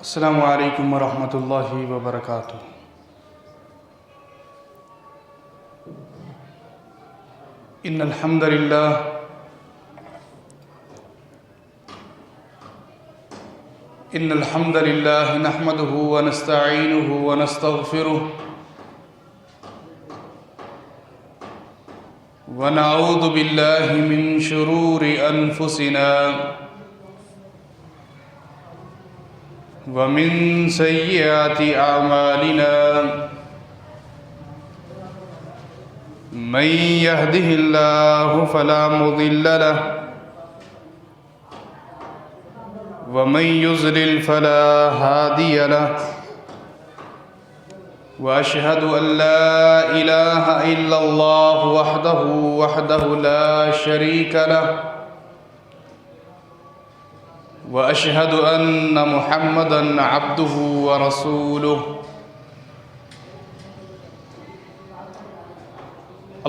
السلام علیکم ورحمۃ اللہ وبرکاتہ۔ ان الحمد للہ نحمده ونستعینه ونستغفره ونعوذ باللہ من شرور انفسنا ومن سیئات اعمالنا من يهده الله فلا مضل له ومن يضلل فلا هادي له وأشهد أن لا إله إلا الله وحده لا شريك له وأشهد أن محمدًا عبده ورسوله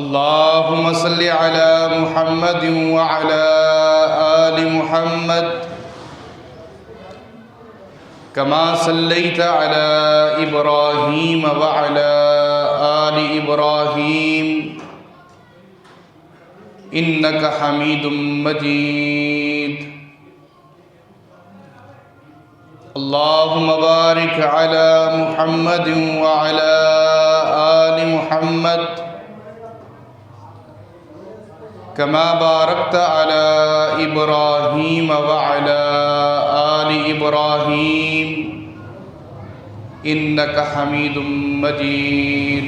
اللهم صل على محمد وعلى آل محمد كما صليت على إبراهيم وعلى آل إبراهيم إنك حميد مجيد اللهم بارك على محمد وعلى آل محمد كما باركت على إبراهيم وعلى آل إبراهيم إنك حميد مجيد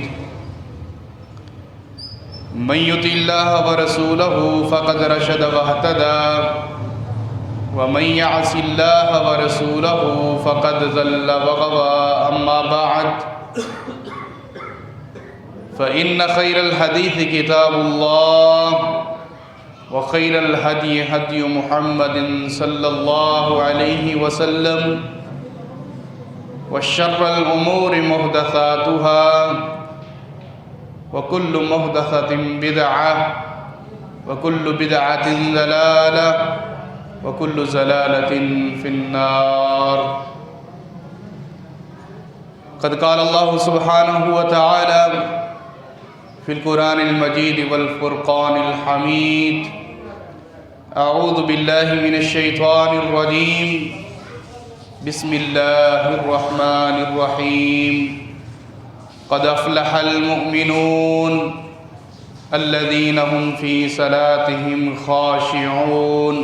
من يطع الله ورسوله فقد رشد واهتدى ومن يعص الله ورسوله فقد ضل وغوى أما بعد فإن خير الحديث كتاب الله وخير الهدي هدي محمد صلى الله عليه وسلم وشر الأمور محدثاتها وكل محدثة بدعة وكل بدعة ضلالة وكل ضلالة في النار قد قال الله سبحانه وتعالى في القرآن المجيد والفرقان الحميد أعوذ بالله من الشيطان الرجيم بسم الله الرحمن الرحيم قد أفلح المؤمنون الذين هم في صلاتهم خاشعون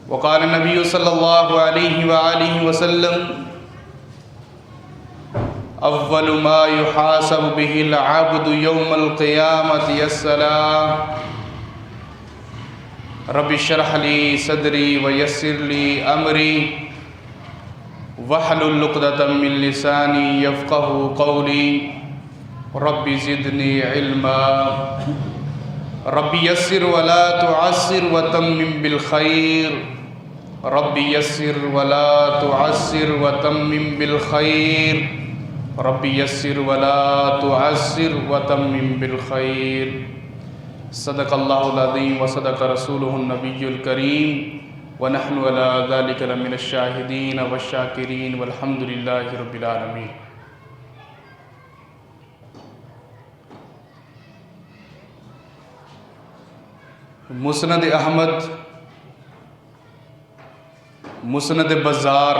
وقال النبي صلى الله عليه وآله وسلم أول ما يحاسب به العبد يوم القيامة الصلاة رب اشرح لي صدري ويسر لي أمري واحلل عقدة من لساني يفقهوا قولي رب زدني علما رب يسر ولا تعسر وتمم بالخير رب يسر ولا تعسر وتمم بالخير رب يسر ولا تعسر وتمم بالخير صدق الله العظيم وصدق رسوله النبي الكريم ونحن على ذلك لمن الشاهدين والشاكرين والحمد لله رب العالمين۔ مسند احمد، مسند بزار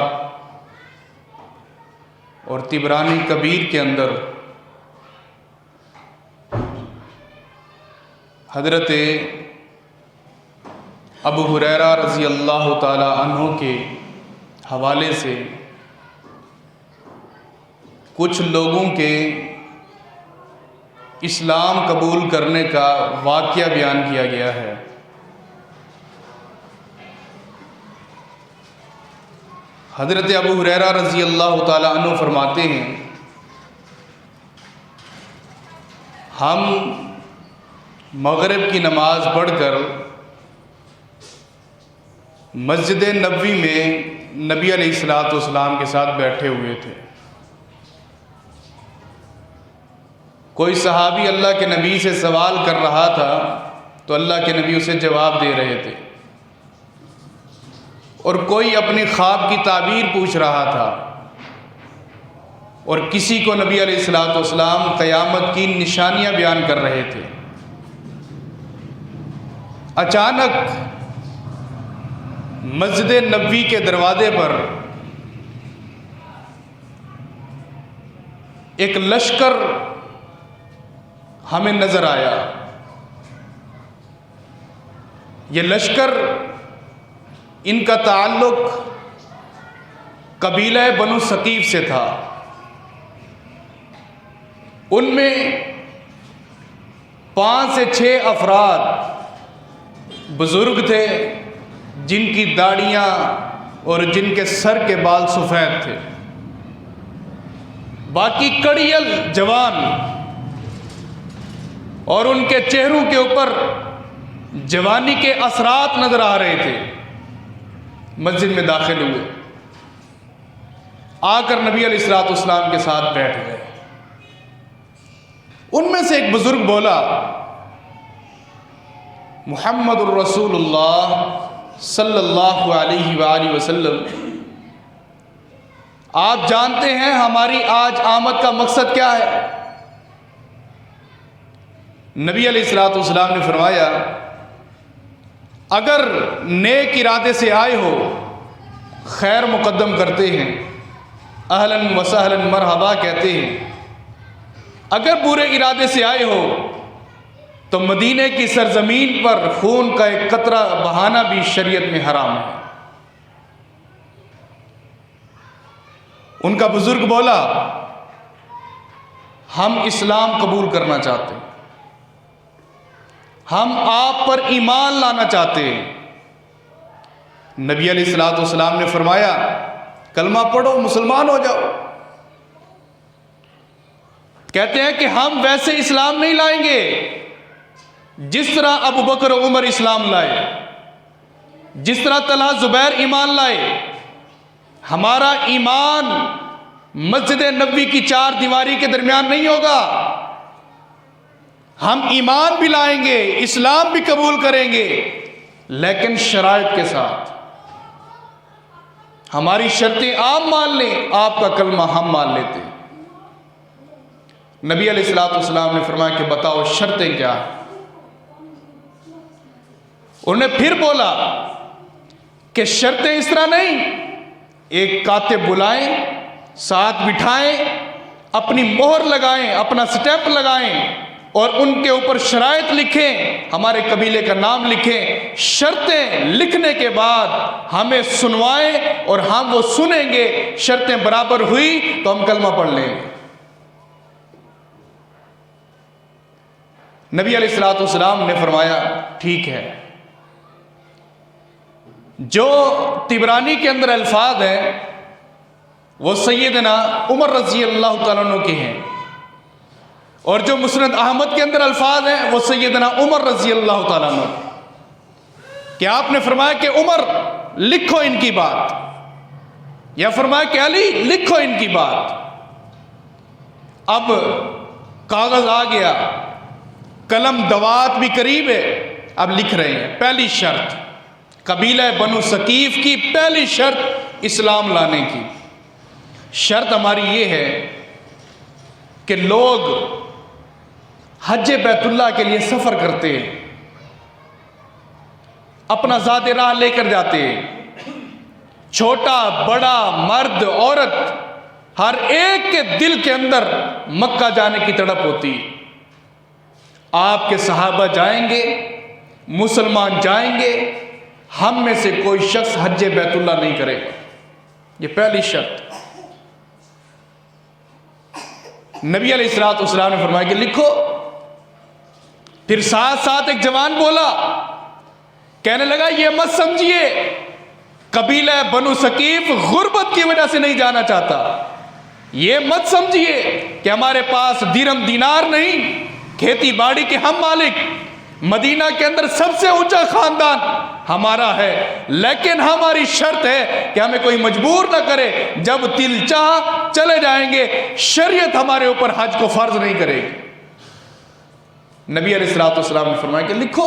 اور طبرانی کبیر کے اندر حضرت ابو ہریرہ رضی اللہ تعالی عنہ کے حوالے سے کچھ لوگوں کے اسلام قبول کرنے کا واقعہ بیان کیا گیا ہے۔ حضرت ابو ہریرہ رضی اللہ تعالی عنہ فرماتے ہیں ہم مغرب کی نماز پڑھ کر مسجد نبوی میں نبی علیہ السلام کے ساتھ بیٹھے ہوئے تھے۔ کوئی صحابی اللہ کے نبی سے سوال کر رہا تھا تو اللہ کے نبی اسے جواب دے رہے تھے۔ اور کوئی اپنی خواب کی تعبیر پوچھ رہا تھا، اور کسی کو نبی علیہ الصلوۃ والسلام قیامت کی نشانیاں بیان کر رہے تھے۔ اچانک مسجد نبوی کے دروازے پر ایک لشکر ہمیں نظر آیا۔ یہ لشکر، ان کا تعلق قبیلہ بنو ثقیف سے تھا۔ ان میں 5 سے 6 افراد بزرگ تھے جن کی داڑیاں اور جن کے سر کے بال سفید تھے، باقی کڑیل جوان، اور ان کے چہروں کے اوپر جوانی کے اثرات نظر آ رہے تھے۔ مسجد میں داخل ہوئے، آ کر نبی علیہ الصلوۃ والسلام کے ساتھ بیٹھ گئے۔ ان میں سے ایک بزرگ بولا، محمد الرسول اللہ صلی اللہ علیہ وآلہ وسلم، آپ جانتے ہیں ہماری آج آمد کا مقصد کیا ہے؟ نبی علیہ الصلوۃ والسلام نے فرمایا، اگر نیک ارادے سے آئے ہو خیر مقدم کرتے ہیں، اہلاً و سہلاً مرحبا کہتے ہیں۔ اگر برے ارادے سے آئے ہو تو مدینہ کی سرزمین پر خون کا ایک قطرہ بہانا بھی شریعت میں حرام ہے۔ ان کا بزرگ بولا، ہم اسلام قبول کرنا چاہتے ہیں، ہم آپ پر ایمان لانا چاہتے ہیں۔ نبی علیہ الصلوۃ والسلام نے فرمایا، کلمہ پڑھو، مسلمان ہو جاؤ۔ کہتے ہیں کہ ہم ویسے اسلام نہیں لائیں گے جس طرح ابو بکر و عمر اسلام لائے، جس طرح طلحہ زبیر ایمان لائے۔ ہمارا ایمان مسجد نبوی کی 4 دیواری کے درمیان نہیں ہوگا۔ ہم ایمان بھی لائیں گے، اسلام بھی قبول کریں گے، لیکن شرائط کے ساتھ۔ ہماری شرطیں آپ مان لیں، آپ کا کلمہ ہم مان لیتے ہیں۔ نبی علیہ الصلوۃ والسلام نے فرمایا کہ بتاؤ شرطیں کیا ہیں؟ انہوں نے پھر بولا کہ شرطیں اس طرح نہیں، ایک کاتب بلائیں، ساتھ بٹھائیں، اپنی مہر لگائیں، اپنا سٹیمپ لگائیں، اور ان کے اوپر شرائط لکھیں، ہمارے قبیلے کا نام لکھیں۔ شرطیں لکھنے کے بعد ہمیں سنوائیں اور ہم وہ سنیں گے، شرطیں برابر ہوئی تو ہم کلمہ پڑھ لیں گے۔ نبی علیہ الصلوۃ والسلام نے فرمایا ٹھیک ہے۔ جو طبرانی کے اندر الفاظ ہیں وہ سیدنا عمر رضی اللہ تعالیٰ عنہ کے ہیں، اور جو مسند احمد کے اندر الفاظ ہیں وہ سیدنا عمر رضی اللہ تعالیٰ عنہ، کہ آپ نے فرمایا کہ عمر لکھو ان کی بات، یا فرمایا کہ علی لکھو ان کی بات۔ اب کاغذ آ گیا، قلم دوات بھی قریب ہے، اب لکھ رہے ہیں۔ پہلی شرط، قبیلہ بنو ثقیف کی پہلی شرط اسلام لانے کی شرط ہماری یہ ہے کہ لوگ حج بیت اللہ کے لیے سفر کرتے ہیں، اپنا زاد راہ لے کر جاتے ہیں، چھوٹا بڑا مرد عورت ہر ایک کے دل کے اندر مکہ جانے کی تڑپ ہوتی۔ آپ کے صحابہ جائیں گے، مسلمان جائیں گے، ہم میں سے کوئی شخص حج بیت اللہ نہیں کرے گا، یہ پہلی شرط۔ نبی علیہ الصلوۃ والسلام نے فرمایا کہ لکھو۔ پھر ساتھ ساتھ ایک جوان بولا، کہنے لگا یہ مت سمجھیے قبیلہ بنو ثقیف غربت کی وجہ سے نہیں جانا چاہتا، یہ مت سمجھیے کہ ہمارے پاس درہم دینار نہیں، کھیتی باڑی کے ہم مالک، مدینہ کے اندر سب سے اونچا خاندان ہمارا ہے، لیکن ہماری شرط ہے کہ ہمیں کوئی مجبور نہ کرے، جب دل چاہ چلے جائیں گے، شریعت ہمارے اوپر حج کو فرض نہیں کرے گی۔ نبی علیہ الصلوۃ والسلام نے فرمایا کہ لکھو۔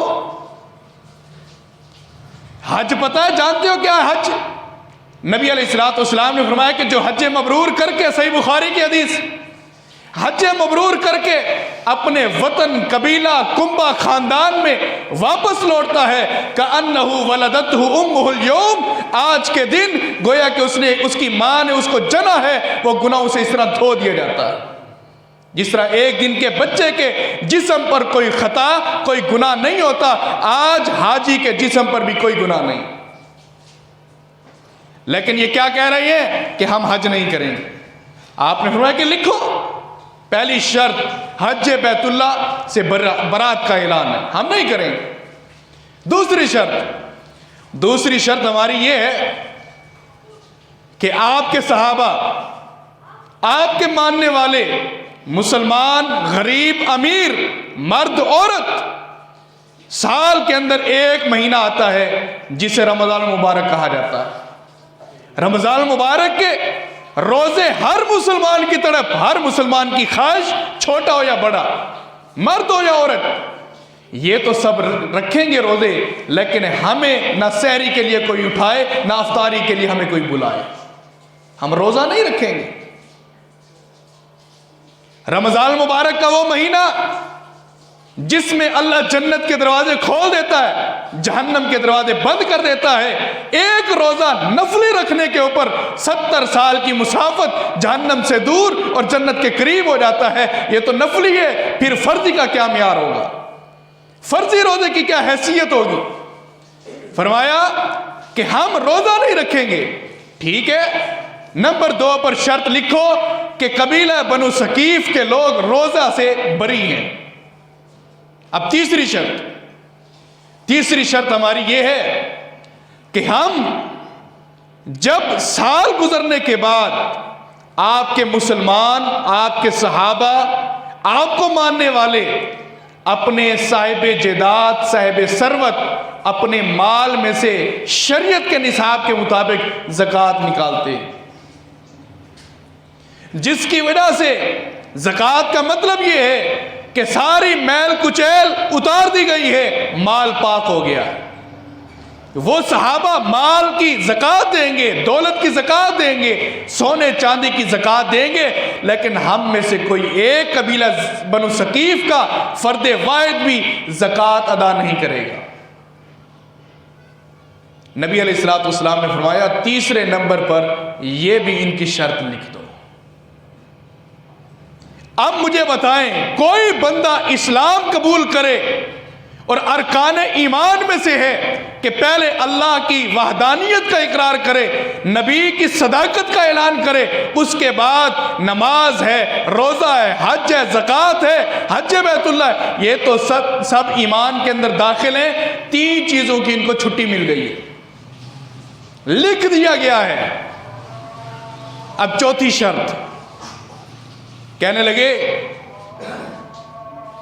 حج پتہ ہے، جانتے ہو کیا ہے حج؟ نبی علیہ الصلوۃ والسلام نے فرمایا کہ جو حج مبرور کر کے، صحیح بخاری کی حدیث، حج مبرور کر کے اپنے وطن، قبیلہ، کنبہ، خاندان میں واپس لوٹتا ہے کأنہ ولدتہ امہ اليوم، آج کے دن گویا کہ اس کی ماں نے اس کو جنا ہے، وہ گناہوں سے اس طرح دھو دیا جاتا ہے جس طرح ایک دن کے بچے کے جسم پر کوئی خطا، کوئی گناہ نہیں ہوتا، آج حاجی کے جسم پر بھی کوئی گناہ نہیں۔ لیکن یہ کیا کہہ رہی ہے کہ ہم حج نہیں کریں گے۔ آپ نے فرمایا کہ لکھو، پہلی شرط حج بیت اللہ سے برات کا اعلان ہے، ہم نہیں کریں گے۔ دوسری شرط ہماری یہ ہے کہ آپ کے صحابہ، آپ کے ماننے والے مسلمان، غریب، امیر، مرد، عورت، سال کے اندر ایک مہینہ آتا ہے جسے رمضان المبارک کہا جاتا ہے۔ رمضان المبارک کے روزے ہر مسلمان کی طرف، ہر مسلمان کی خواہش، چھوٹا ہو یا بڑا، مرد ہو یا عورت، یہ تو سب رکھیں گے روزے، لیکن ہمیں نہ سحری کے لیے کوئی اٹھائے، نہ افطاری کے لیے ہمیں کوئی بلائے، ہم روزہ نہیں رکھیں گے۔ رمضان المبارک کا وہ مہینہ جس میں اللہ جنت کے دروازے کھول دیتا ہے، جہنم کے دروازے بند کر دیتا ہے، ایک روزہ نفلی رکھنے کے اوپر 70 سال کی مسافت جہنم سے دور اور جنت کے قریب ہو جاتا ہے۔ یہ تو نفلی ہے، پھر فرضی کا کیا معیار ہوگا؟ فرضی روزے کی کیا حیثیت ہوگی؟ فرمایا کہ ہم روزہ نہیں رکھیں گے، ٹھیک ہے۔ نمبر 2 پر شرط لکھو کہ قبیلہ بنو ثقیف کے لوگ روزہ سے بری ہیں۔ اب تیسری شرط ہماری یہ ہے کہ ہم جب سال گزرنے کے بعد آپ کے مسلمان، آپ کے صحابہ، آپ کو ماننے والے اپنے صاحب جائیداد، صاحب ثروت، اپنے مال میں سے شریعت کے نصاب کے مطابق زکوٰۃ نکالتے ہیں، جس کی وجہ سے زکوٰۃ کا مطلب یہ ہے کہ ساری میل کچیل اتار دی گئی ہے، مال پاک ہو گیا۔ وہ صحابہ مال کی زکوٰۃ دیں گے، دولت کی زکوٰۃ دیں گے، سونے چاندی کی زکوٰۃ دیں گے، لیکن ہم میں سے کوئی ایک قبیلہ بنو ثقیف کا فرد واحد بھی زکوٰۃ ادا نہیں کرے گا۔ نبی علیہ الصلوۃ والسلام نے فرمایا تیسرے نمبر پر یہ بھی ان کی شرط لکھ دو۔ اب مجھے بتائیں، کوئی بندہ اسلام قبول کرے اور ارکان ایمان میں سے ہے کہ پہلے اللہ کی وحدانیت کا اقرار کرے، نبی کی صداقت کا اعلان کرے، اس کے بعد نماز ہے، روزہ ہے، حج ہے، زکوٰۃ ہے، حج بیت اللہ ہے، یہ تو سب ایمان کے اندر داخل ہیں۔ 3 چیزوں کی ان کو چھٹی مل گئی ہے، لکھ دیا گیا ہے۔ اب چوتھی شرط کہنے لگے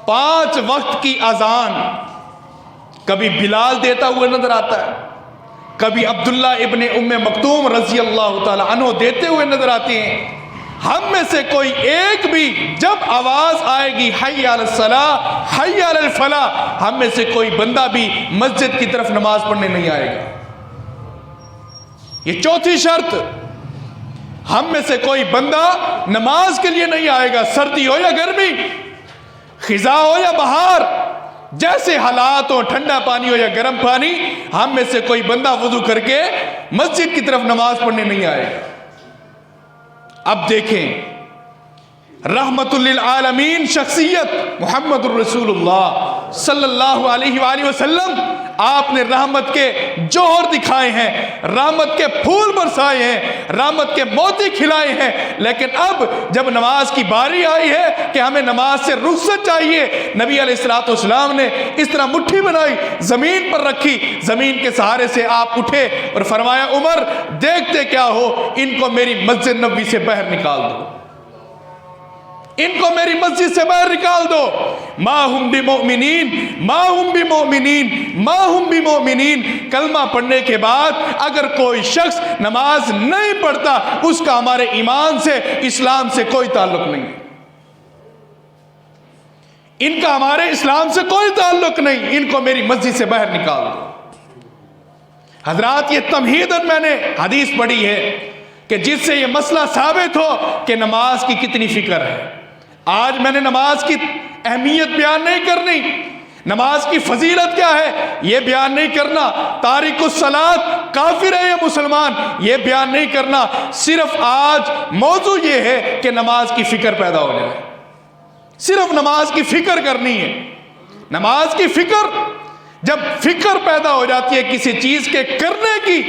5 وقت کی اذان کبھی بلال دیتا ہوا نظر آتا ہے، کبھی عبداللہ ابن ام مکتوم رضی اللہ تعالی عنہ دیتے ہوئے نظر آتے ہیں۔ ہم میں سے کوئی ایک بھی جب آواز آئے گی حی علی الصلاۃ، حی علی الفلاح، ہم میں سے کوئی بندہ بھی مسجد کی طرف نماز پڑھنے نہیں آئے گا۔ یہ چوتھی شرط، ہم میں سے کوئی بندہ نماز کے لیے نہیں آئے گا، سردی ہو یا گرمی، خزاں ہو یا بہار، جیسے حالات ہو، ٹھنڈا پانی ہو یا گرم پانی، ہم میں سے کوئی بندہ وضو کر کے مسجد کی طرف نماز پڑھنے نہیں آئے گا۔ اب دیکھیں، رحمت للعالمین شخصیت محمد الرسول اللہ صلی اللہ علیہ وآلہ وسلم، آپ نے رحمت کے جوہر دکھائے ہیں، رحمت کے پھول برسائے ہیں، رحمت کے موتی کھلائے ہیں، لیکن اب جب نماز کی باری آئی ہے کہ ہمیں نماز سے رخصت چاہیے، نبی علیہ الصلوۃ والسلام نے اس طرح مٹھی بنائی، زمین پر رکھی، زمین کے سہارے سے آپ اٹھے اور فرمایا عمر دیکھتے کیا ہو، ان کو میری مسجد نبوی سے باہر نکال دو، ان کو میری مسجد سے باہر نکال دو۔ ما ہم بمؤمنین، ما ہم بمؤمنین، ما ہم بمؤمنین، کلمہ پڑھنے کے بعد اگر کوئی شخص نماز نہیں پڑھتا، اس کا ہمارے ایمان سے، اسلام سے کوئی تعلق نہیں، ان کا ہمارے اسلام سے کوئی تعلق نہیں، ان کو میری مسجد سے باہر نکال دو۔ حضرات یہ تمہیدن میں نے حدیث پڑھی ہے کہ جس سے یہ مسئلہ ثابت ہو کہ نماز کی کتنی فکر ہے۔ آج میں نے نماز کی اہمیت بیان نہیں کرنی، نماز کی فضیلت کیا ہے یہ بیان نہیں کرنا، تارک الصلاۃ کافر ہے یہ مسلمان یہ بیان نہیں کرنا، صرف آج موضوع یہ ہے کہ نماز کی فکر پیدا ہو جائے، صرف نماز کی فکر کرنی ہے۔ نماز کی فکر، جب فکر پیدا ہو جاتی ہے کسی چیز کے کرنے کی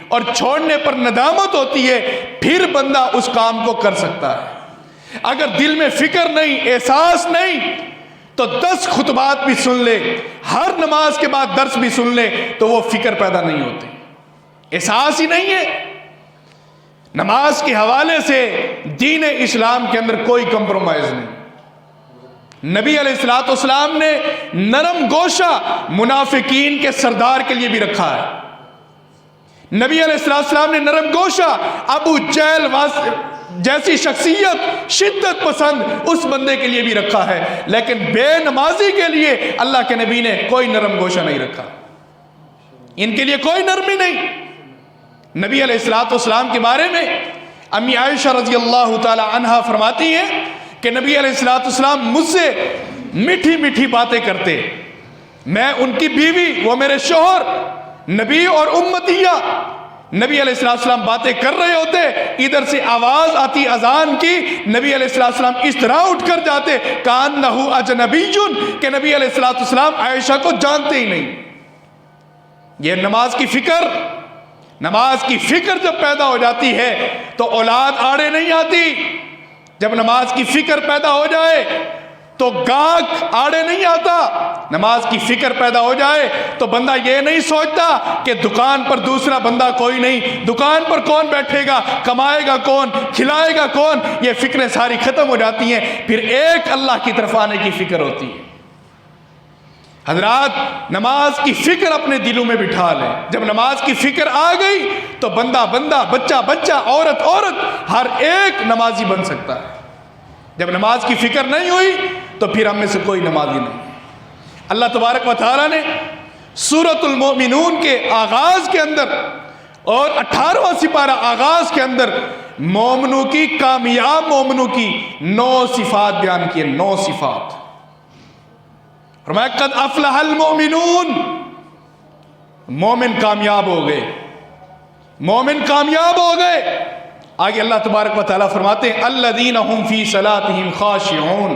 اور چھوڑنے پر ندامت ہوتی ہے، پھر بندہ اس کام کو کر سکتا ہے۔ اگر دل میں فکر نہیں، احساس نہیں، تو 10 خطبات بھی سن لے، ہر نماز کے بعد درس بھی سن لے، تو وہ فکر پیدا نہیں ہوتی، احساس ہی نہیں ہے۔ نماز کے حوالے سے دین اسلام کے اندر کوئی کمپرومائز نہیں۔ نبی علیہ الصلوۃ والسلام نے نرم گوشہ منافقین کے سردار کے لیے بھی رکھا ہے۔ نبی علیہ الصلوۃ والسلام نے نرم گوشہ ابو جہل جیسی شخصیت شدت پسند اس بندے کے لیے بھی رکھا ہے، لیکن بے نمازی کے لیے اللہ کے نبی نے کوئی نرم گوشہ نہیں رکھا، ان کے لیے کوئی نرمی نہیں۔ نبی علیہ الصلوۃ والسلام کے بارے میں امی عائشہ رضی اللہ تعالی عنہا فرماتی ہیں کہ نبی علیہ الصلوۃ والسلام مجھ سے میٹھی میٹھی باتیں کرتے، میں ان کی بیوی، وہ میرے شوہر، نبی اور امتیہ، نبی علیہ السلام باتیں کر رہے ہوتے، ادھر سے آواز آتی اذان کی، نبی علیہ السلام اس طرح اٹھ کر جاتے کأنہ اجنبی، کہ نبی علیہ السلام عائشہ کو جانتے ہی نہیں۔ یہ نماز کی فکر، نماز کی فکر جب پیدا ہو جاتی ہے تو اولاد آڑے نہیں آتی۔ جب نماز کی فکر پیدا ہو جائے تو گاہک آڑے نہیں آتا، نماز کی فکر پیدا ہو جائے تو بندہ یہ نہیں سوچتا کہ دکان پر دوسرا بندہ کوئی نہیں، دکان پر کون بیٹھے گا، کمائے گا کون، کھلائے گا کون، یہ فکریں ساری ختم ہو جاتی ہیں، پھر ایک اللہ کی طرف آنے کی فکر ہوتی ہے۔ حضرات نماز کی فکر اپنے دلوں میں بٹھا لیں، جب نماز کی فکر آ گئی تو بندہ بچہ بچہ، عورت ہر ایک نمازی بن سکتا ہے۔ جب نماز کی فکر نہیں ہوئی تو پھر ہم میں سے کوئی نمازی نہیں۔ اللہ تبارک و تعالیٰ نے سورۃ المؤمنون کے آغاز کے اندر اور 18واں سپارہ آغاز کے اندر مومنوں کی، کامیاب مومنوں کی 9 صفات بیان کیے، 9 صفات۔ فرمایا قد افلح المؤمنون، مومن کامیاب ہو گئے، مومن کامیاب ہو گئے۔ آگے اللہ تبارک و تعالیٰ فرماتے ہیں الذین هم فی صلاتہم خاشعون،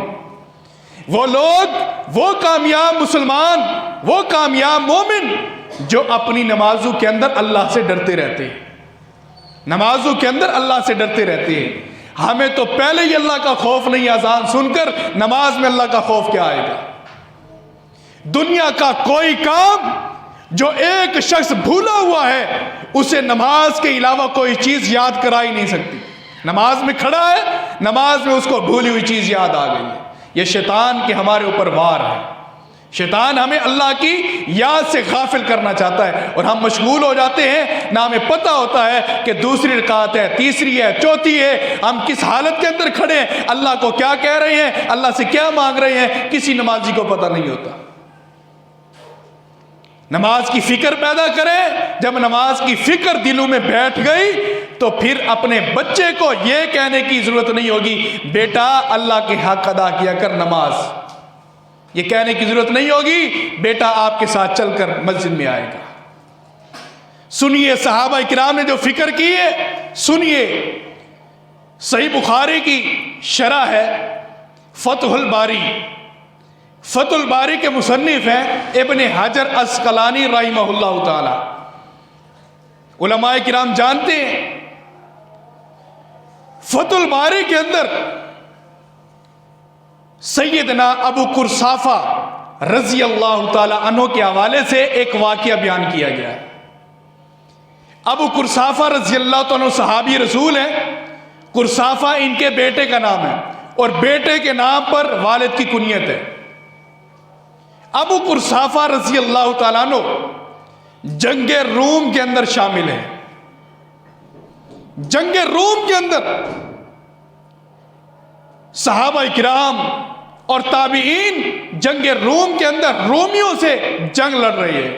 وہ لوگ، وہ کامیاب مسلمان، وہ کامیاب مومن جو اپنی نمازوں کے اندر اللہ سے ڈرتے رہتے ہیں، نمازوں کے اندر اللہ سے ڈرتے رہتے ہیں۔ ہمیں تو پہلے ہی اللہ کا خوف نہیں، اذان سن کر نماز میں اللہ کا خوف کیا آئے گا؟ دنیا کا کوئی کام جو ایک شخص بھولا ہوا ہے اسے نماز کے علاوہ کوئی چیز یاد کرا ہی نہیں سکتی۔ نماز میں کھڑا ہے، نماز میں اس کو بھولی ہوئی چیز یاد آ گئی ہے۔ یہ شیطان کے ہمارے اوپر وار ہے، شیطان ہمیں اللہ کی یاد سے غافل کرنا چاہتا ہے، اور ہم مشغول ہو جاتے ہیں، نہ ہمیں پتہ ہوتا ہے کہ دوسری رکعت ہے، تیسری ہے، چوتھی ہے، ہم کس حالت کے اندر کھڑے ہیں، اللہ کو کیا کہہ رہے ہیں، اللہ سے کیا مانگ رہے ہیں، کسی نمازی کو پتہ نہیں ہوتا۔ نماز کی فکر پیدا کریں، جب نماز کی فکر دلوں میں بیٹھ گئی تو پھر اپنے بچے کو یہ کہنے کی ضرورت نہیں ہوگی بیٹا اللہ کے حق ادا کیا کر نماز، یہ کہنے کی ضرورت نہیں ہوگی بیٹا آپ کے ساتھ چل کر مسجد میں آئے گا۔ سنیے صحابہ کرام نے جو فکر کی ہے، سنیے صحیح بخاری کی شرح ہے فتح الباری، فتح الباری کے مصنف ہیں ابن حجر عسقلانی رحمہ اللہ تعالی۔ علماء کرام جانتے ہیں فتح الباری کے اندر سیدنا ابو قرصافہ رضی اللہ تعالی عنہ کے حوالے سے ایک واقعہ بیان کیا گیا ہے۔ ابو قرصافہ رضی اللہ تعالی عنہ صحابی رسول ہیں، قرصافہ ان کے بیٹے کا نام ہے اور بیٹے کے نام پر والد کی کنیت ہے۔ ابو قرصافہ رضی اللہ تعالیٰ عنہ جنگ روم کے اندر شامل ہیں، جنگ روم کے اندر صحابہ کرام اور تابعین جنگ روم کے اندر رومیوں سے جنگ لڑ رہے ہیں۔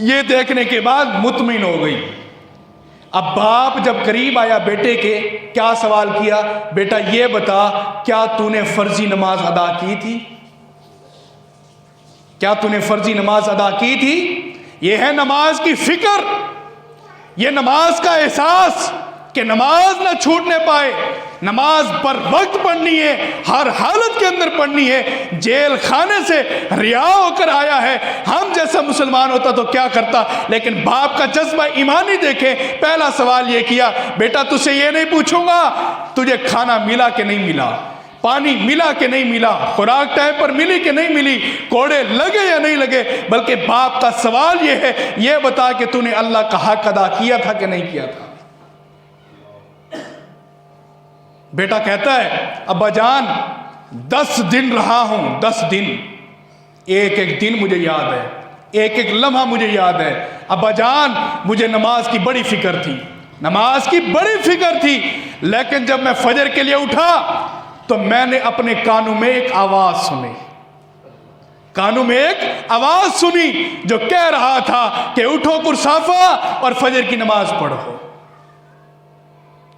یہ دیکھنے کے بعد مطمئن ہو گئی۔ اب باپ جب قریب آیا بیٹے کے، کیا سوال کیا؟ بیٹا یہ بتا، کیا تو نے فرضی نماز ادا کی تھی؟ کیا تو نے فرضی نماز ادا کی تھی؟ یہ ہے نماز کی فکر، یہ نماز کا احساس کہ نماز نہ چھوٹنے پائے، نماز پر وقت پڑھنی ہے، ہر حالت کے اندر پڑھنی ہے۔ جیل خانے سے رہا ہو کر آیا ہے، ہم جیسا مسلمان ہوتا تو کیا کرتا؟ لیکن باپ کا جذبہ ایمانی دیکھیں، پہلا سوال یہ کیا، بیٹا تجھے یہ نہیں پوچھوں گا تجھے کھانا ملا کہ نہیں ملا، پانی ملا کہ نہیں ملا، خوراک ٹائم پر ملی کہ نہیں ملی، کوڑے لگے یا نہیں لگے، بلکہ باپ کا سوال یہ ہے، یہ بتا کہ تو نے اللہ کا حق ادا کیا تھا کہ نہیں کیا تھا۔ بیٹا کہتا ہے، ابا جان 10 دن رہا ہوں، 10 دن، ایک ایک دن مجھے یاد ہے، ایک ایک لمحہ مجھے یاد ہے۔ ابا جان مجھے نماز کی بڑی فکر تھی، نماز کی بڑی فکر تھی، لیکن جب میں فجر کے لیے اٹھا تو میں نے اپنے کانوں میں ایک آواز سنی، کانوں میں ایک آواز سنی جو کہہ رہا تھا کہ اٹھو کرسافہ اور فجر کی نماز پڑھو۔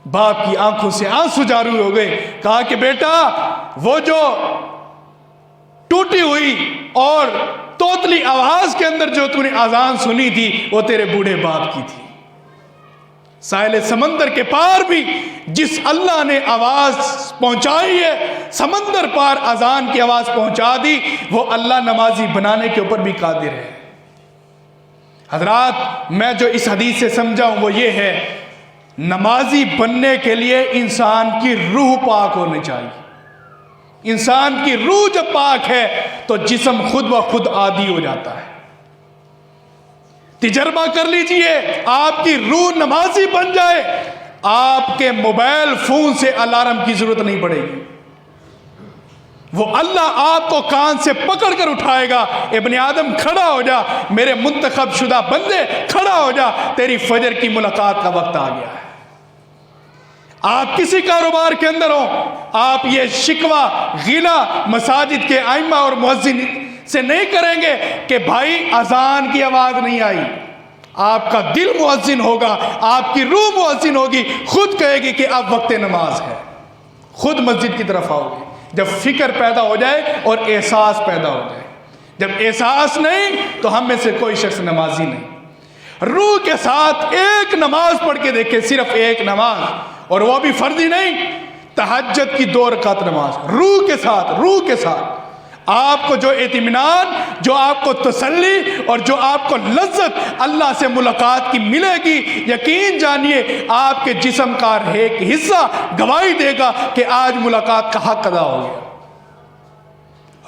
باپ کی آنکھوں سے آنسو جاری ہو گئے، کہا کہ بیٹا وہ جو ٹوٹی ہوئی اور توتلی آواز کے اندر جو تو نے اذان سنی تھی وہ تیرے بوڑھے باپ کی تھی۔ ساحل سمندر کے پار بھی جس اللہ نے آواز پہنچائی ہے، سمندر پار اذان کی آواز پہنچا دی، وہ اللہ نمازی بنانے کے اوپر بھی قادر ہے۔ حضرات میں جو اس حدیث سے سمجھا ہوں وہ یہ ہے، نمازی بننے کے لیے انسان کی روح پاک ہونی چاہیے۔ انسان کی روح جب پاک ہے تو جسم خود بخود عادی ہو جاتا ہے۔ تجربہ کر لیجئے، آپ کی روح نمازی بن جائے، آپ کے موبائل فون سے الارم کی ضرورت نہیں پڑے گی، وہ اللہ آپ کو کان سے پکڑ کر اٹھائے گا، ابن آدم کھڑا ہو جا، میرے منتخب شدہ بندے کھڑا ہو جا، تیری فجر کی ملاقات کا وقت آ گیا ہے۔ آپ کسی کاروبار کے اندر ہوں، آپ یہ شکوہ غلہ مساجد کے ائمہ اور مؤذن سے نہیں کریں گے کہ بھائی اذان کی آواز نہیں آئی۔ آپ کا دل مؤذن ہوگا، آپ کی روح مؤذن ہوگی، خود کہے گی کہ اب وقت نماز ہے، خود مسجد کی طرف آؤ گے۔ جب فکر پیدا ہو جائے اور احساس پیدا ہو جائے، جب احساس نہیں تو ہم میں سے کوئی شخص نمازی نہیں۔ روح کے ساتھ ایک نماز پڑھ کے دیکھیں، صرف ایک نماز، اور وہ بھی فرضی نہیں، تہجد کی 2 رکعت نماز، روح کے ساتھ، روح کے ساتھ آپ کو جو اطمینان، جو آپ کو تسلی اور جو آپ کو لذت اللہ سے ملاقات کی ملے گی، یقین جانیے آپ کے جسم کا ایک حصہ گواہی دے گا کہ آج ملاقات کا حق ادا ہو گیا۔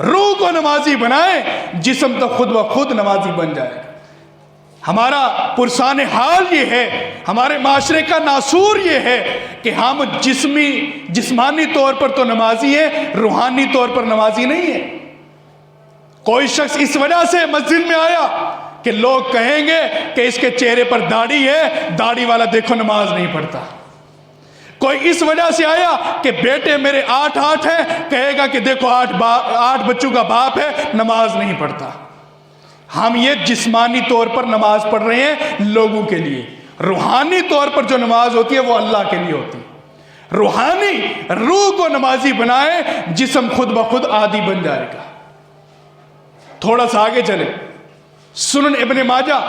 روح کو نمازی بنائیں، جسم تو خود بخود نمازی بن جائے گا۔ ہمارا پرسان حال یہ ہے، ہمارے معاشرے کا ناسور یہ ہے کہ ہم جسمانی طور پر تو نمازی ہیں، روحانی طور پر نمازی نہیں ہیں۔ کوئی شخص اس وجہ سے مسجد میں آیا کہ لوگ کہیں گے کہ اس کے چہرے پر داڑھی ہے، داڑھی والا دیکھو نماز نہیں پڑھتا۔ کوئی اس وجہ سے آیا کہ بیٹے میرے 8 ہیں، کہے گا کہ دیکھو 8 بچوں کا باپ ہے، نماز نہیں پڑھتا۔ ہم یہ جسمانی طور پر نماز پڑھ رہے ہیں لوگوں کے لیے، روحانی طور پر جو نماز ہوتی ہے وہ اللہ کے لیے ہوتی ہے۔ روحانی روح کو نمازی بنائے، جسم خود بخود عادی بن جائے گا۔ تھوڑا سا آگے چلے، سنن ابن ماجہ،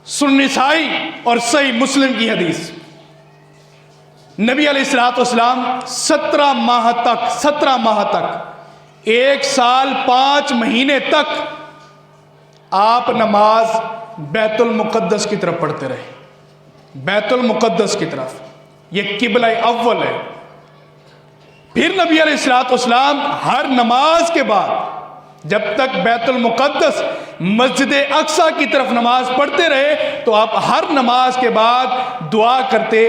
سنن نسائی اور صحیح مسلم کی حدیث، نبی علیہ السلام 17 ماہ تک 1 سال 5 مہینے تک آپ نماز بیت المقدس کی طرف پڑھتے رہے، بیت المقدس کی طرف، یہ قبلہ اول ہے۔ پھر نبی علیہ السلام ہر نماز کے بعد جب تک بیت المقدس مسجد اقصی کی طرف نماز پڑھتے رہے تو آپ ہر نماز کے بعد دعا کرتے،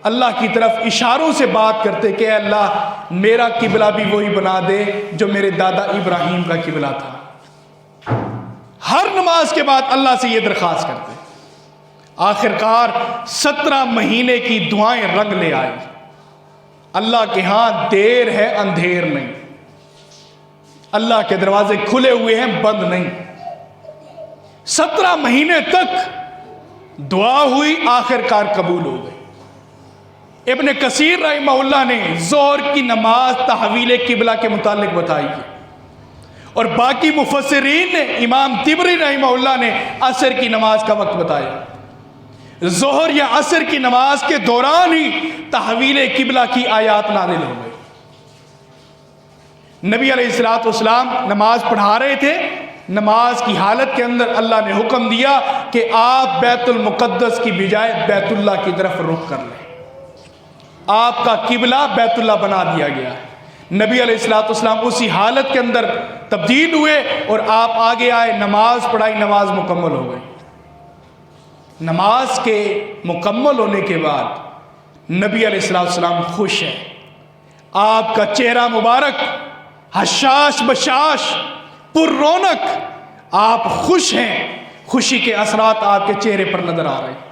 اللہ کی طرف اشاروں سے بات کرتے کہ اے اللہ میرا قبلہ بھی وہی بنا دے جو میرے دادا ابراہیم کا قبلہ تھا۔ ہر نماز کے بعد اللہ سے یہ درخواست کرتے۔ آخرکار 17 مہینے کی دعائیں رنگ لے آئی۔ اللہ کے ہاں دیر ہے اندھیر نہیں، اللہ کے دروازے کھلے ہوئے ہیں بند نہیں۔ 17 مہینے تک دعا ہوئی، آخر کار قبول ہو گئی۔ ابن کثیر رحمہ اللہ نے ظہر کی نماز تحویل قبلہ کے متعلق بتائی ہے، اور باقی مفسرین نے، امام طبری رحمہ اللہ نے عصر کی نماز کا وقت بتایا۔ ظہر یا عصر کی نماز کے دوران ہی تحویل قبلہ کی آیات نازل ہو گئی۔ نبی علیہ السلام نماز پڑھا رہے تھے، نماز کی حالت کے اندر اللہ نے حکم دیا کہ آپ بیت المقدس کی بجائے بیت اللہ کی طرف رخ کر لیں۔ آپ کا قبلہ بیت اللہ بنا دیا گیا ہے۔ نبی علیہ السلام اسی حالت کے اندر تبدیل ہوئے اور آپ آگے آئے، نماز پڑھائی، نماز مکمل ہو گئی۔ نماز کے مکمل ہونے کے بعد نبی علیہ السلام خوش ہیں، آپ کا چہرہ مبارک حشاش بشاش پر رونق، آپ خوش ہیں، خوشی کے اثرات آپ کے چہرے پر نظر آ رہے ہیں۔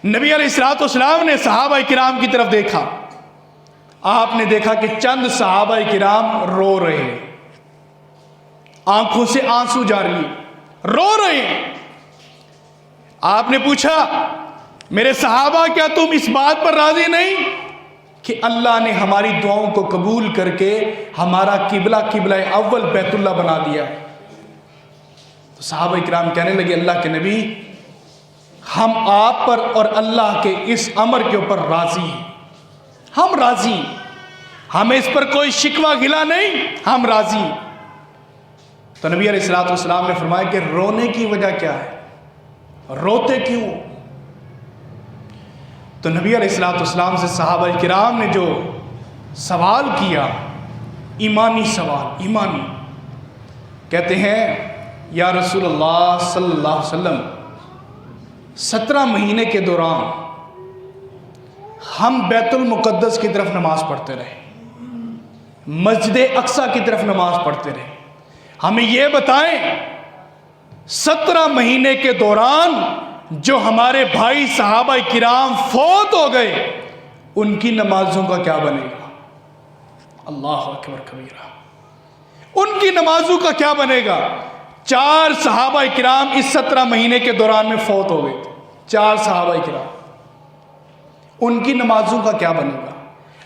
نبی علیہ السلام نے صحابہ کرام کی طرف دیکھا، آپ نے دیکھا کہ چند صحابہ کرام رو رہے ہیں، آنکھوں سے آنسو جاری ہیں، رو رہے ہیں۔ آپ نے پوچھا، میرے صحابہ کیا تم اس بات پر راضی نہیں کہ اللہ نے ہماری دعاؤں کو قبول کر کے ہمارا قبلہ اول بیت اللہ بنا دیا؟ تو صحابہ کرام کہنے لگے، اللہ کے نبی، ہم آپ پر اور اللہ کے اس امر کے اوپر راضی ہیں، ہم راضی ہیں، ہمیں اس پر کوئی شکوہ گلہ نہیں، ہم راضی ہیں۔ تو نبی علیہ السلام نے فرمایا کہ رونے کی وجہ کیا ہے، روتے کیوں؟ تو نبی علیہ السلام سے صحابہ کرام نے جو سوال کیا، ایمانی سوال، ایمانی، کہتے ہیں یا رسول اللہ صلی اللہ علیہ وسلم، 17 مہینے کے دوران ہم بیت المقدس کی طرف نماز پڑھتے رہے، مسجد اقصی کی طرف نماز پڑھتے رہے، ہمیں یہ بتائیں 17 مہینے کے دوران جو ہمارے بھائی صحابہ کرام فوت ہو گئے، ان کی نمازوں کا کیا بنے گا؟ اللہ اکبر کبیرہ، ان کی نمازوں کا کیا بنے گا؟ 4 صحابہ کرام اس 17 مہینے کے دوران میں فوت ہو گئے تھے، 4 صحابہ کرام، ان کی نمازوں کا کیا بنے گا؟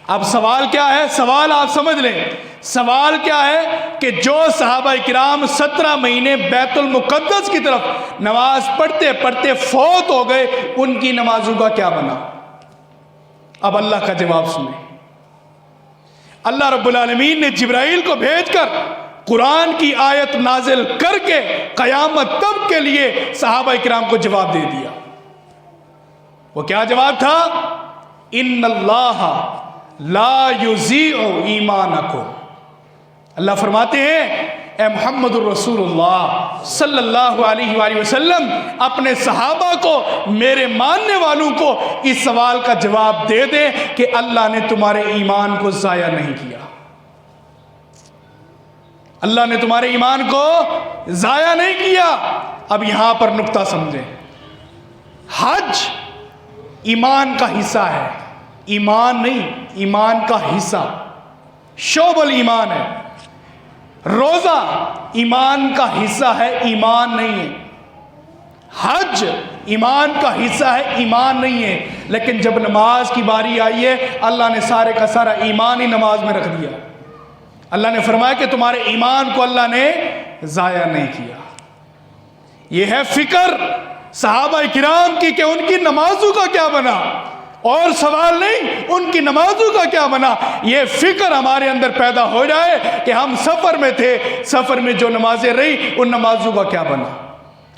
اب سوال کیا ہے؟ سوال آپ سمجھ لیں، سوال کیا ہے کہ جو صحابہ کرام 17 مہینے بیت المقدس کی طرف نماز پڑھتے پڑھتے فوت ہو گئے، ان کی نمازوں کا کیا بنا؟ اب اللہ کا جواب سنیں۔ اللہ رب العالمین نے جبرائیل کو بھیج کر قرآن کی آیت نازل کر کے قیامت تک کے لیے صحابہ کرام کو جواب دے دیا۔ وہ کیا جواب تھا؟ ان اللہ لا یضیع ایمانکم، اللہ فرماتے ہیں اے محمد الرسول اللہ صلی اللہ علیہ وآلہ وسلم اپنے صحابہ کو، میرے ماننے والوں کو اس سوال کا جواب دے دیں کہ اللہ نے تمہارے ایمان کو ضائع نہیں کیا، اللہ نے تمہارے ایمان کو ضائع نہیں کیا۔ اب یہاں پر نقطہ سمجھیں، حج ایمان کا حصہ ہے، ایمان نہیں، ایمان کا حصہ، شعب الایمان ہے۔ روزہ ایمان کا حصہ ہے، ایمان نہیں ہے۔ حج ایمان کا حصہ ہے، ایمان نہیں ہے۔ لیکن جب نماز کی باری آئی ہے، اللہ نے سارے کا سارا ایمان ہی نماز میں رکھ دیا۔ اللہ نے فرمایا کہ تمہارے ایمان کو اللہ نے ضائع نہیں کیا۔ یہ ہے فکر صحابہ کرام کی کہ ان کی نمازوں کا کیا بنا، اور سوال نہیں ان کی نمازوں کا کیا بنا۔ یہ فکر ہمارے اندر پیدا ہو جائے کہ ہم سفر میں تھے، سفر میں جو نمازیں رہی ان نمازوں کا کیا بنا۔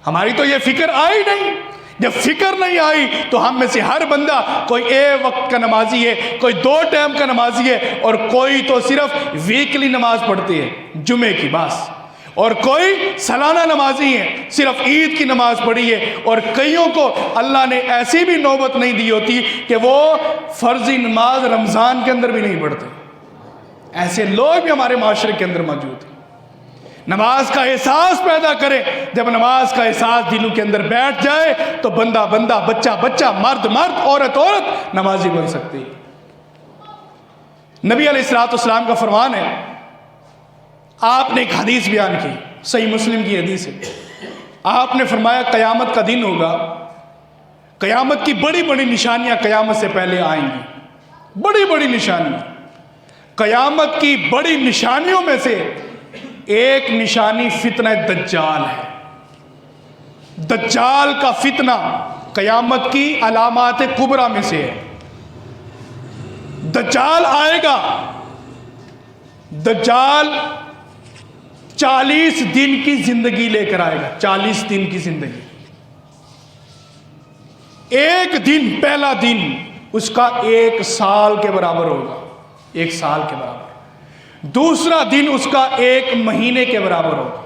ہماری تو یہ فکر آئی نہیں۔ جب فکر نہیں آئی تو ہم میں سے ہر بندہ کوئی ایک وقت کا نمازی ہے، کوئی 2 ٹائم کا نمازی ہے، اور کوئی تو صرف ویکلی نماز پڑھتی ہے، جمعے کی بس، اور کوئی سالانہ نمازی ہے، صرف عید کی نماز پڑھی ہے، اور کئیوں کو اللہ نے ایسی بھی نوبت نہیں دی ہوتی کہ وہ فرضی نماز رمضان کے اندر بھی نہیں پڑھتے۔ ایسے لوگ بھی ہمارے معاشرے کے اندر موجود ہیں۔ نماز کا احساس پیدا کریں، جب نماز کا احساس دلوں کے اندر بیٹھ جائے تو بندہ بندہ، بچہ بچہ، مرد مرد، عورت عورت نمازی بن سکتی ہے۔ نبی علیہ السلام کا فرمان ہے، آپ نے ایک حدیث بیان کی، صحیح مسلم کی حدیث ہے، آپ نے فرمایا قیامت کا دن ہوگا، قیامت کی بڑی بڑی نشانیاں قیامت سے پہلے آئیں گی، بڑی بڑی نشانیاں۔ قیامت کی بڑی نشانیوں میں سے ایک نشانی فتنہ دجال ہے۔ دجال کا فتنہ قیامت کی علامات کبریٰ میں سے ہے۔ دجال آئے گا، دجال 40 دن کی زندگی لے کر آئے گا، 40 دن کی زندگی۔ ایک دن، پہلا دن اس کا 1 سال کے برابر ہوگا، 1 سال کے برابر۔ دوسرا دن اس کا 1 مہینے کے برابر ہوگا۔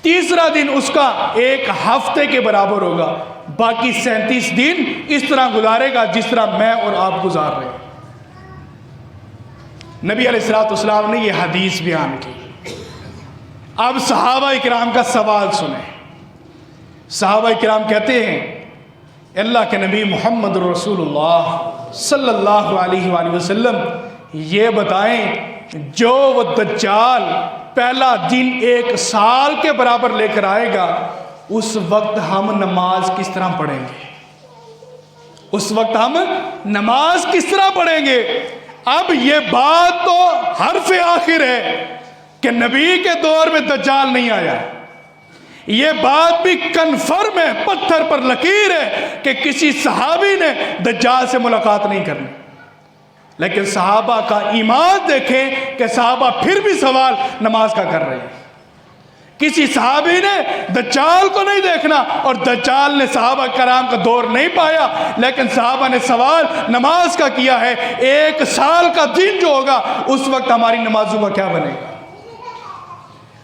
تیسرا دن اس کا 1 ہفتے کے برابر ہوگا۔ باقی 37 دن اس طرح گزارے گا جس طرح میں اور آپ گزار رہے ہیں۔ نبی علیہ السلام نے یہ حدیث بیان کی۔ اب صحابہ اکرام کا سوال سنیں۔ صحابہ اکرام کہتے ہیں اللہ کے نبی محمد رسول اللہ صلی اللہ علیہ وآلہ وسلم یہ بتائیں، جو وہ دجال پہلا دن 1 سال کے برابر لے کر آئے گا، اس وقت ہم نماز کس طرح پڑھیں گے؟ اس وقت ہم نماز کس طرح پڑھیں گے؟ اب یہ بات تو حرف آخر ہے کہ نبی کے دور میں دجال نہیں آیا، یہ بات بھی کنفرم ہے، پتھر پر لکیر ہے کہ کسی صحابی نے دجال سے ملاقات نہیں کرنی۔ لیکن صحابہ کا ایمان دیکھیں کہ صحابہ پھر بھی سوال نماز کا کر رہے ہیں۔ کسی صحابی نے دجال کو نہیں دیکھنا اور دجال نے صحابہ کرام کا دور نہیں پایا، لیکن صحابہ نے سوال نماز کا کیا ہے۔ 1 سال کا دن جو ہوگا اس وقت ہماری نمازوں کا کیا بنے گا؟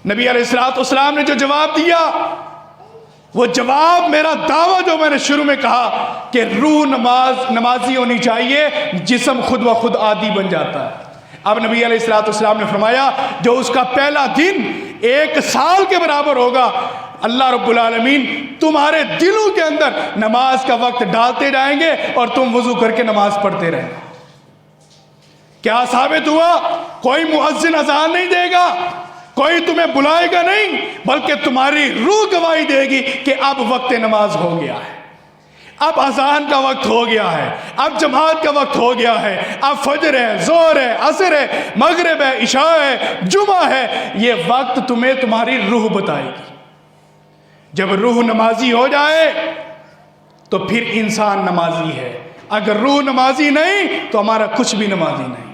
نبی علیہ السلام نے جو جواب دیا، وہ جواب میرا دعویٰ جو میں نے شروع میں کہا کہ روح نمازی ہونی چاہیے، جسم خود و خود عادی بن جاتا ہے۔ اب نبی علیہ السلام نے فرمایا جو اس کا پہلا دن 1 سال کے برابر ہوگا، اللہ رب العالمین تمہارے دلوں کے اندر نماز کا وقت ڈالتے جائیں گے اور تم وضو کر کے نماز پڑھتے رہیں گے۔ کیا ثابت ہوا؟ کوئی مؤذن اذان نہیں دے گا، کوئی تمہیں بلائے گا نہیں، بلکہ تمہاری روح گواہی دے گی کہ اب وقت نماز ہو گیا ہے، اب اذان کا وقت ہو گیا ہے، اب جماعت کا وقت ہو گیا ہے، اب فجر ہے، ظہر ہے، عصر ہے، مغرب ہے، عشاء ہے، جمعہ ہے۔ یہ وقت تمہیں تمہاری روح بتائے گی۔ جب روح نمازی ہو جائے تو پھر انسان نمازی ہے، اگر روح نمازی نہیں تو ہمارا کچھ بھی نمازی نہیں۔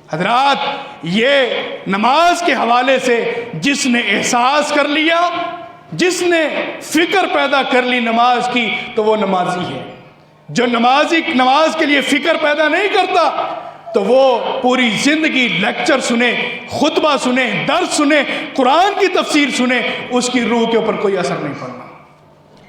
حضرات، یہ نماز کے حوالے سے جس نے احساس کر لیا، جس نے فکر پیدا کر لی نماز کی، تو وہ نمازی ہے۔ جو نماز کے لیے فکر پیدا نہیں کرتا تو وہ پوری زندگی لیکچر سنے، خطبہ سنے، درس سنے، قرآن کی تفسیر سنے، اس کی روح کے اوپر کوئی اثر نہیں پڑنا۔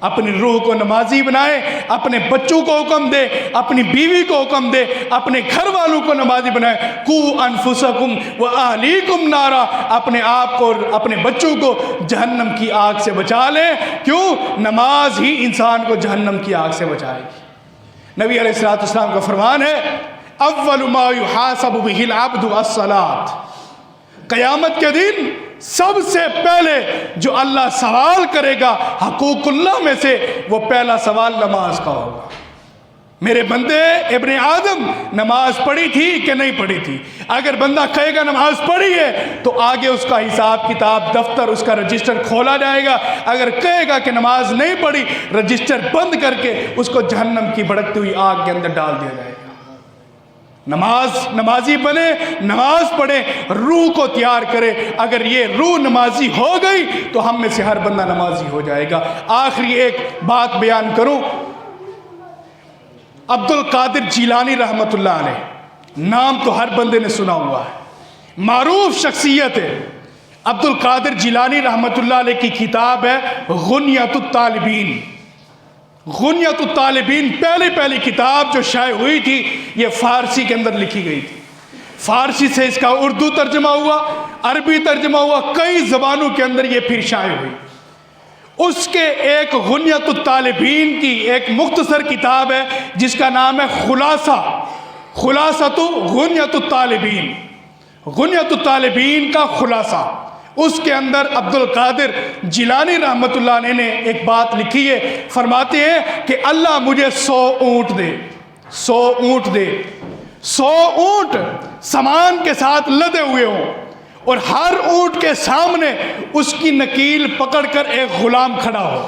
اپنی روح کو نمازی بنائے، اپنے بچوں کو حکم دے، اپنی بیوی کو حکم دے، اپنے گھر والوں کو نمازی بنائے۔ قو انفسکم واہلیکم نارا، اپنے آپ کو اور اپنے بچوں کو جہنم کی آگ سے بچا لیں۔ کیوں؟ نماز ہی انسان کو جہنم کی آگ سے بچائے گی۔ نبی علیہ السلام کا فرمان ہے اول ما یحاسب بہ العبد الصلاۃ، قیامت کے دن سب سے پہلے جو اللہ سوال کرے گا حقوق اللہ میں سے، وہ پہلا سوال نماز کا ہوگا۔ میرے بندے ابن آدم نماز پڑھی تھی کہ نہیں پڑھی تھی؟ اگر بندہ کہے گا نماز پڑھی ہے تو آگے اس کا حساب کتاب، دفتر، اس کا رجسٹر کھولا جائے گا۔ اگر کہے گا کہ نماز نہیں پڑھی، رجسٹر بند کر کے اس کو جہنم کی بھڑکتی ہوئی آگ کے اندر ڈال دیا جائے گا۔ نمازی بنے، نماز پڑھے، روح کو تیار کرے۔ اگر یہ روح نمازی ہو گئی تو ہم میں سے ہر بندہ نمازی ہو جائے گا۔ آخری ایک بات بیان کروں، عبد القادر جیلانی رحمۃ اللہ علیہ، نام تو ہر بندے نے سنا ہوا ہے، معروف شخصیت ہے۔ عبد القادر جیلانی رحمۃ اللہ علیہ کی کتاب ہے غنیۃ الطالبین۔ غنیۃ الطالبین پہلی کتاب جو شائع ہوئی تھی، یہ فارسی کے اندر لکھی گئی تھی۔ فارسی سے اس کا اردو ترجمہ ہوا، عربی ترجمہ ہوا، کئی زبانوں کے اندر یہ پھر شائع ہوئی۔ اس کے ایک غنیۃ الطالبین کی ایک مختصر کتاب ہے جس کا نام ہے خلاصۃ غنیۃ الطالبین، غنیۃ الطالبین کا خلاصہ۔ اس کے اندر عبد القادر جیلانی رحمۃ اللہ علیہ نے ایک بات لکھی ہے، فرماتے ہیں کہ اللہ مجھے 100 اونٹ دے، 100 اونٹ دے، 100 اونٹ سامان کے ساتھ لدے ہوئے ہوں، اور ہر اونٹ کے سامنے اس کی نکیل پکڑ کر ایک غلام کھڑا ہو،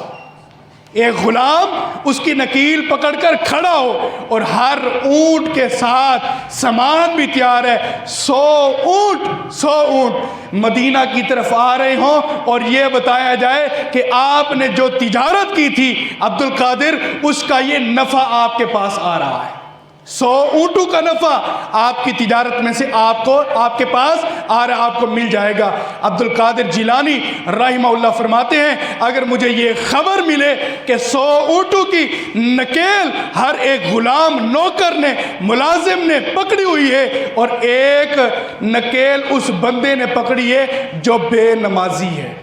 ایک غلام اس کی نکیل پکڑ کر کھڑا ہو، اور ہر اونٹ کے ساتھ سامان بھی تیار ہے، 100 اونٹ مدینہ کی طرف آ رہے ہوں، اور یہ بتایا جائے کہ آپ نے جو تجارت کی تھی عبد القادر، اس کا یہ نفع آپ کے پاس آ رہا ہے، 100 اونٹوں کا نفع آپ کی تجارت میں سے آپ کے پاس آ رہا، آپ کو مل جائے گا۔ عبد القادر جیلانی رحمہ اللہ فرماتے ہیں اگر مجھے یہ خبر ملے کہ 100 اونٹوں کی نکیل ہر ایک غلام نوکر نے ملازم نے پکڑی ہوئی ہے، اور ایک نکیل اس بندے نے پکڑی ہے جو بے نمازی ہے،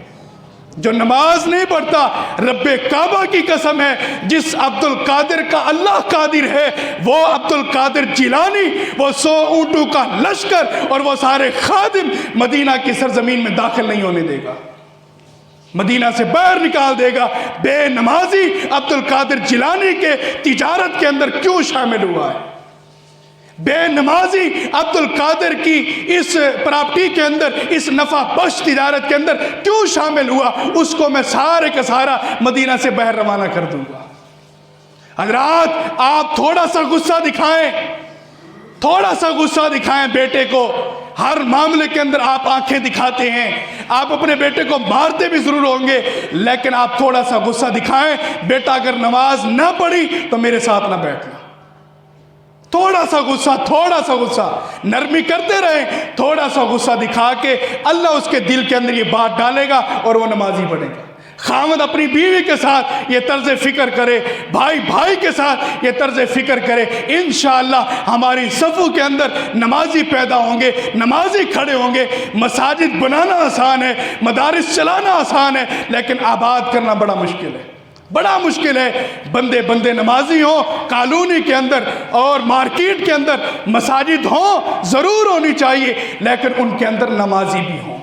جو نماز نہیں پڑھتا، رب کعبہ کی قسم ہے جس عبد القادر کا اللہ قادر ہے، وہ عبد القادر جیلانی وہ 100 اونٹوں کا لشکر اور وہ سارے خادم مدینہ کی سرزمین میں داخل نہیں ہونے دے گا، مدینہ سے باہر نکال دے گا۔ بے نمازی عبد القادر جیلانی کے تجارت کے اندر کیوں شامل ہوا ہے؟ بے نمازی عبد القادر کی اس پراپرٹی کے اندر، اس نفع بخش تجارت کے اندر کیوں شامل ہوا؟ اس کو میں سارے کا سارا مدینہ سے باہر روانہ کر دوں گا۔ حضرات آپ تھوڑا سا غصہ دکھائیں، تھوڑا سا غصہ دکھائیں بیٹے کو، ہر معاملے کے اندر آپ آنکھیں دکھاتے ہیں، آپ اپنے بیٹے کو مارتے بھی ضرور ہوں گے، لیکن آپ تھوڑا سا غصہ دکھائیں، بیٹا اگر نماز نہ پڑھی تو میرے ساتھ نہ بیٹھنا، تھوڑا سا غصہ نرمی کرتے رہیں، تھوڑا سا غصہ دکھا کے اللہ اس کے دل کے اندر یہ بات ڈالے گا اور وہ نمازی بنے گا۔ خاوند اپنی بیوی کے ساتھ یہ طرز فکر کرے، بھائی کے ساتھ یہ طرز فکر کرے، انشاءاللہ ہماری صفوں کے اندر نمازی پیدا ہوں گے، نمازی کھڑے ہوں گے۔ مساجد بنانا آسان ہے، مدارس چلانا آسان ہے، لیکن آباد کرنا بڑا مشکل ہے، بڑا مشکل ہے۔ بندے نمازی ہوں، کالونی کے اندر اور مارکیٹ کے اندر مساجد ہوں، ضرور ہونی چاہیے، لیکن ان کے اندر نمازی بھی ہوں،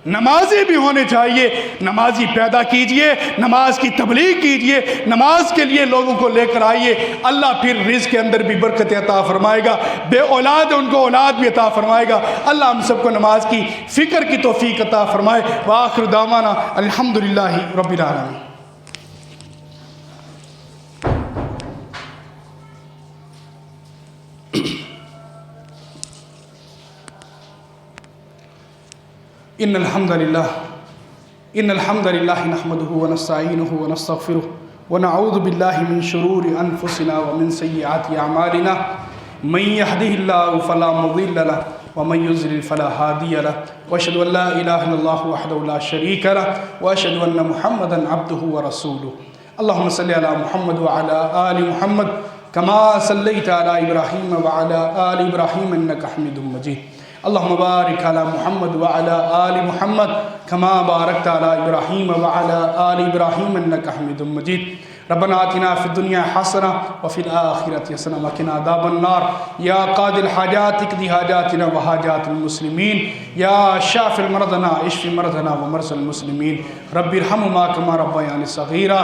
نمازی بھی ہونے چاہیے۔ نمازی پیدا کیجئے، نماز کی تبلیغ کیجئے، نماز کے لیے لوگوں کو لے کر آئیے، اللہ پھر رزق کے اندر بھی برکت عطا فرمائے گا، بے اولاد ان کو اولاد بھی عطا فرمائے گا۔ اللہ ہم سب کو نماز کی فکر کی توفیق عطا فرمائے۔ وآخر دعوانا الحمدللہ رب العالمین۔ ان الحمد للہ نحمده ونستعینه ونستغفره ونعوذ باللہ من شرور انفسنا ومن سیئات اعمالنا من يهده الله فلا مضل له ومن يضلل فلا هادي له واشهد ان لا اله الا الله وحده لا شريك له واشهد ان محمدا عبده ورسوله اللهم صل على محمد وعلى آل محمد كما صليت على ابراہیم وعلى آل ابراہیم انك حميد مجيد اللهم بارك على محمد وعلى آل محمد كما باركت على إبراهيم وعلى آل إبراهيم إنك حميد مجيد ربنا آتنا في الدنيا حسنة وفي الآخرة حسنة وقنا عذاب النار يا قاضي الحاجات اقض حاجاتنا وحاجات المسلمين يا شافي المرضى اشف مرضنا ومرضى المسلمين رب ارحمهما كما ربياني صغيرا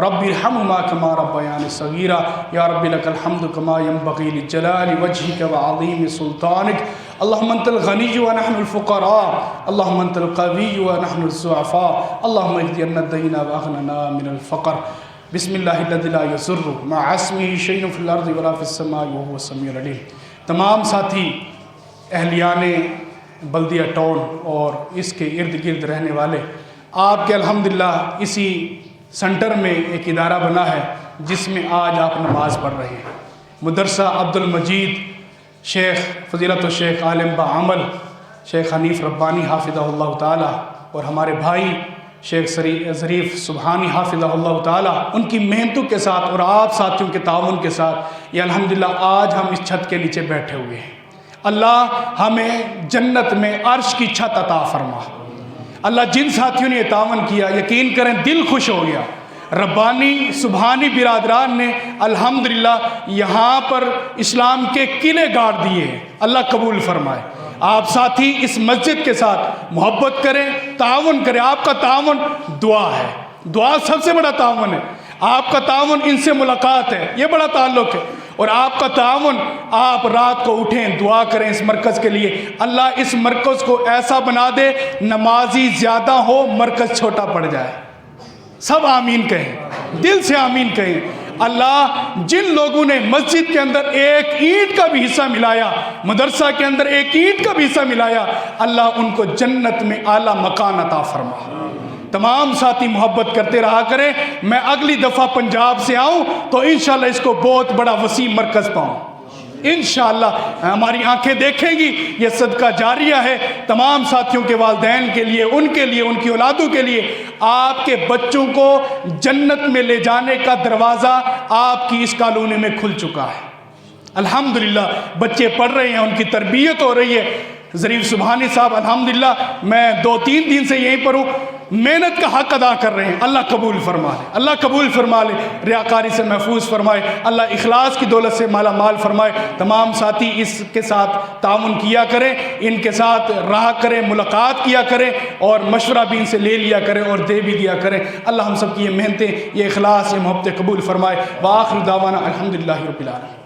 رب ارحمهما كما ربياني صغيرا يا رب لك الحمد كما ينبغي لجلال وجهك وعظيم سلطانك اللهم انت الغني ونحن الفقراء اللهم انت القوي ونحن الضعفاء اللهم اهد عنا الدين واغننا من الفقر بسم اللہ الذی لا یضر مع اسمہ شیء فی الارض ولا فی السماء وهو السمیع العلیم۔ تمام ساتھی اہلیان بلدیہ ٹاؤن اور اس کے ارد گرد رہنے والے، آپ کے الحمدللہ اسی سنٹر میں ایک ادارہ بنا ہے جس میں آج آپ نماز پڑھ رہے ہیں۔ مدرسہ عبد المجید شیخ فضیلت الشیخ عالم با عمل شیخ حنیف ربانی حافظہ اللہ تعالی اور ہمارے بھائی شیخ ظریف سبحانی حافظہ اللہ تعالی، ان کی محنتوں کے ساتھ اور آپ ساتھیوں کے تعاون کے ساتھ یہ الحمدللہ آج ہم اس چھت کے نیچے بیٹھے ہوئے ہیں۔ اللہ ہمیں جنت میں عرش کی چھت عطا فرما۔ اللہ جن ساتھیوں نے یہ تعاون کیا، یقین کریں دل خوش ہو گیا۔ ربانی سبحانی برادران نے الحمدللہ یہاں پر اسلام کے قلعے گاڑ دیے ہیں، اللہ قبول فرمائے۔ آپ ساتھی اس مسجد کے ساتھ محبت کریں، تعاون کریں۔ آپ کا تعاون دعا ہے، دعا سب سے بڑا تعاون ہے۔ آپ کا تعاون ان سے ملاقات ہے، یہ بڑا تعلق ہے۔ اور آپ کا تعاون، آپ رات کو اٹھیں، دعا کریں اس مرکز کے لیے، اللہ اس مرکز کو ایسا بنا دے نمازی زیادہ ہو مرکز چھوٹا پڑ جائے۔ سب آمین کہیں، دل سے آمین کہیں۔ اللہ جن لوگوں نے مسجد کے اندر ایک اینٹ کا بھی حصہ ملایا، مدرسہ کے اندر ایک اینٹ کا بھی حصہ ملایا، اللہ ان کو جنت میں اعلیٰ مکان عطا فرما۔ تمام ساتھی محبت کرتے رہا کریں۔ میں اگلی دفعہ پنجاب سے آؤں تو انشاءاللہ اس کو بہت بڑا وسیع مرکز پاؤں، انشاءاللہ ہماری آنکھیں دیکھیں گی۔ یہ صدقہ جاریہ ہے تمام ساتھیوں کے والدین کے لیے، ان کی اولادوں کے لیے۔ آپ کے بچوں کو جنت میں لے جانے کا دروازہ آپ کی اس کالونی میں کھل چکا ہے۔ الحمدللہ بچے پڑھ رہے ہیں، ان کی تربیت ہو رہی ہے۔ ظریف سبحانی صاحب الحمدللہ میں 2-3 دن سے یہیں پر ہوں، محنت کا حق ادا کر رہے ہیں۔ اللہ قبول فرما لے، اللہ قبول فرما لے، ریاکاری سے محفوظ فرمائے، اللہ اخلاص کی دولت سے مالا مال فرمائے۔ تمام ساتھی اس کے ساتھ تعاون کیا کریں، ان کے ساتھ رہا کریں، ملاقات کیا کریں، اور مشورہ بھی ان سے لے لیا کریں اور دے بھی دیا کریں۔ اللہ ہم سب کی یہ محنتیں، یہ اخلاص، یہ محبت قبول فرمائے۔ وآخر دعوانا الحمدللہ رب العالمین۔